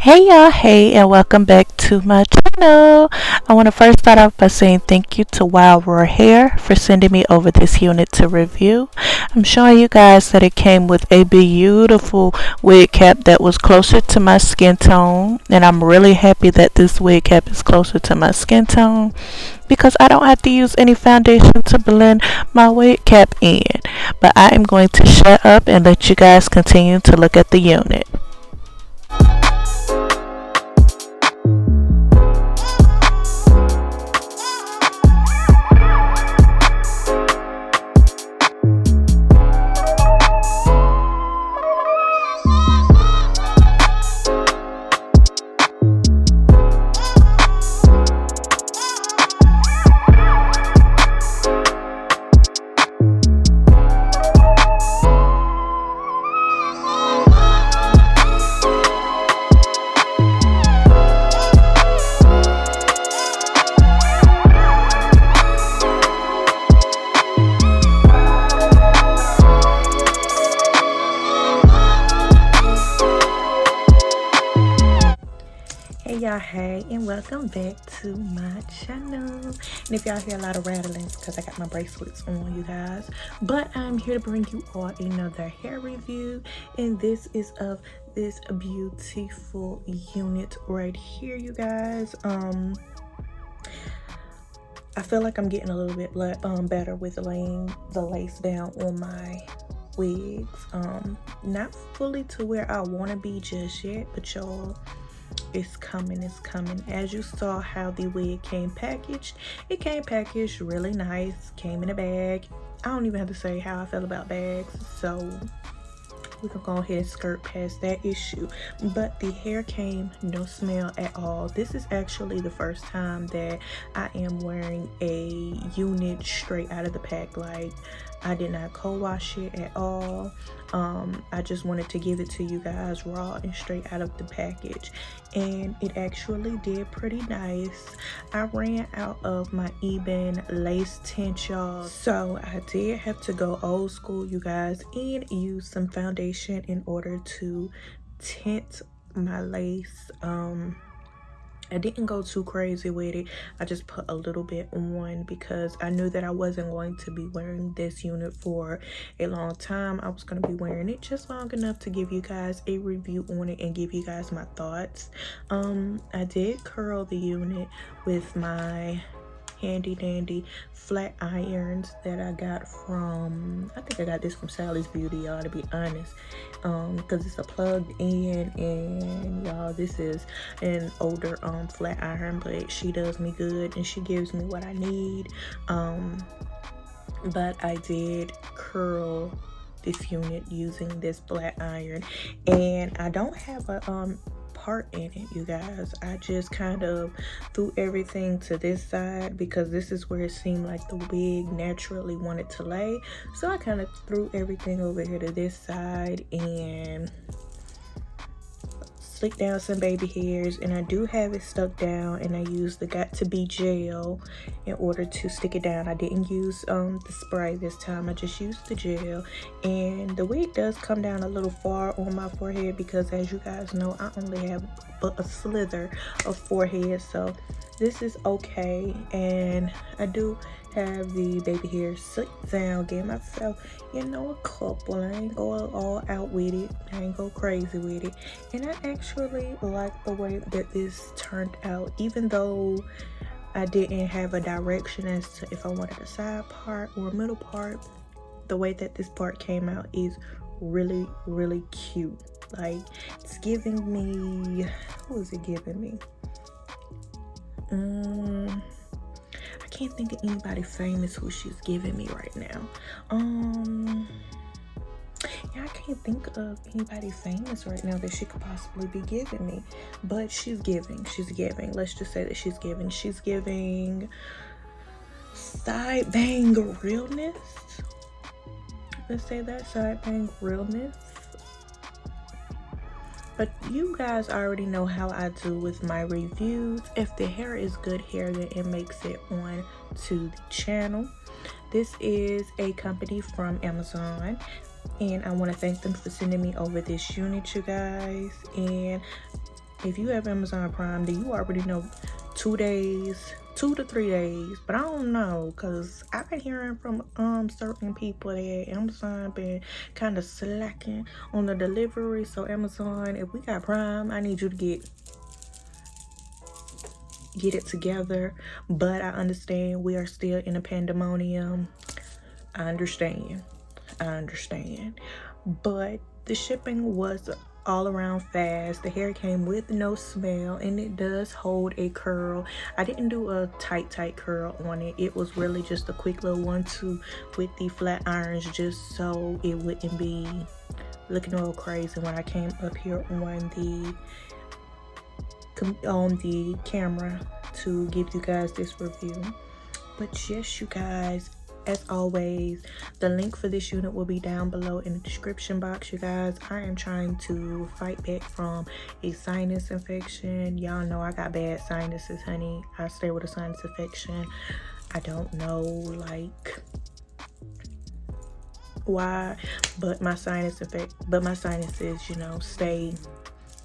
Hey y'all, hey, and welcome back to my channel. I want to first start off by saying thank you to Wildroar Hair for sending me over this unit to review. I'm showing you guys that it came with a beautiful wig cap that was closer to my skin tone, and I'm really happy that this wig cap is closer to my skin tone because I don't have to use any foundation to blend my wig cap in. But I am going to shut up and let you guys continue to look at the unit. Hey y'all, hey, and welcome back to my channel. And if y'all hear a lot of rattling, because I got my bracelets on, you guys, but I'm here to bring you all another hair review, and this is of this beautiful unit right here, you guys. I feel like I'm getting a little bit better with laying the lace down on my wigs. Not fully to where I want to be just yet, but y'all, it's coming. As you saw how the wig came packaged, it came packaged really nice, came in a bag. I don't even have to say how I feel about bags, so we can go ahead and skirt past that issue. But the hair came no smell at all. This is actually the first time that I am wearing a unit straight out of the pack. Like, I did not co-wash it at all. I just wanted to give it to you guys raw and straight out of the package, and it actually did pretty nice. I ran out of my Eben lace tint, y'all, so I did have to go old school, you guys, and use some foundation in order to tint my lace. I didn't go too crazy with it. I just put a little bit on because I knew that I wasn't going to be wearing this unit for a long time. I was going to be wearing it just long enough to give you guys a review on it and give you guys my thoughts. I did curl the unit with my handy dandy flat irons that I got from, I think I got this from Sally's Beauty, y'all, to be honest, because it's a plugged in, and y'all, this is an older flat iron, but she does me good and she gives me what I need. But I did curl this unit using this flat iron, and I don't have a part in it, you guys. I just kind of threw everything to this side because this is where it seemed like the wig naturally wanted to lay, so I kind of threw everything over here to this side and slick down some baby hairs. And I do have it stuck down, and I used the Got To Be gel in order to stick it down. I didn't use the spray this time. I just used the gel, and the wig does come down a little far on my forehead because, as you guys know, I only have a slither of forehead, so this is okay. And I do have the baby hair slicked down, gave myself, you know, a couple. I ain't go all out with it, I ain't go crazy with it, and I actually like the way that this turned out, even though I didn't have a direction as to if I wanted a side part or a middle part. The way that this part came out is really cute. Like, it's giving me, who is it giving me? I can't think of anybody famous who she's giving me right now. Yeah, I can't think of anybody famous right now that she could possibly be giving me, but she's giving. Let's just say that she's giving side bang realness. Let's say that, side bang realness. But you guys already know how I do with my reviews. If the hair is good hair, then it makes it on to the channel. This is a company from Amazon, and I want to thank them for sending me over this unit, you guys. And if you have Amazon Prime, then you already know 2 days, 2 to 3 days. But I don't know, because I've been hearing from certain people that Amazon been kind of slacking on the delivery. So Amazon, if we got Prime, I need you to get it together. But I understand we are still in a pandemonium. I understand, but the shipping was all around fast. The hair came with no smell, and it does hold a curl. I didn't do a tight curl on it. It was really just a quick little 1-2 with the flat irons, just so it wouldn't be looking all crazy when I came up here on the camera to give you guys this review. But yes, you guys, as always, the link for this unit will be down below in the description box. You guys, I am trying to fight back from a sinus infection. Y'all know I got bad sinuses, honey. I stay with a sinus infection. I don't know like why, but my sinuses, you know, stay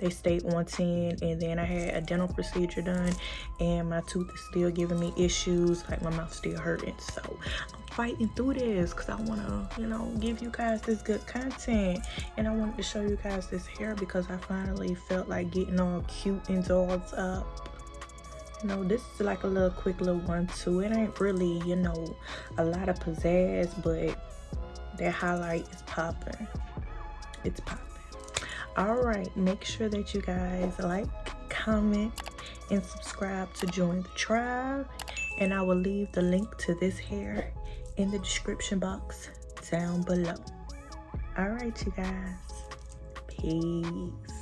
on 10. And then I had a dental procedure done, and my tooth is still giving me issues, like my mouth still hurting. So I'm fighting through this because I want to, you know, give you guys this good content, and I wanted to show you guys this hair because I finally felt like getting all cute and dolled up. You know, this is like a little quick little 1-2. It ain't really, you know, a lot of pizzazz, but that highlight is popping. It's popping. All right, make sure that you guys like, comment, and subscribe to join the tribe, and I will leave the link to this hair in the description box down below. All right, you guys, peace.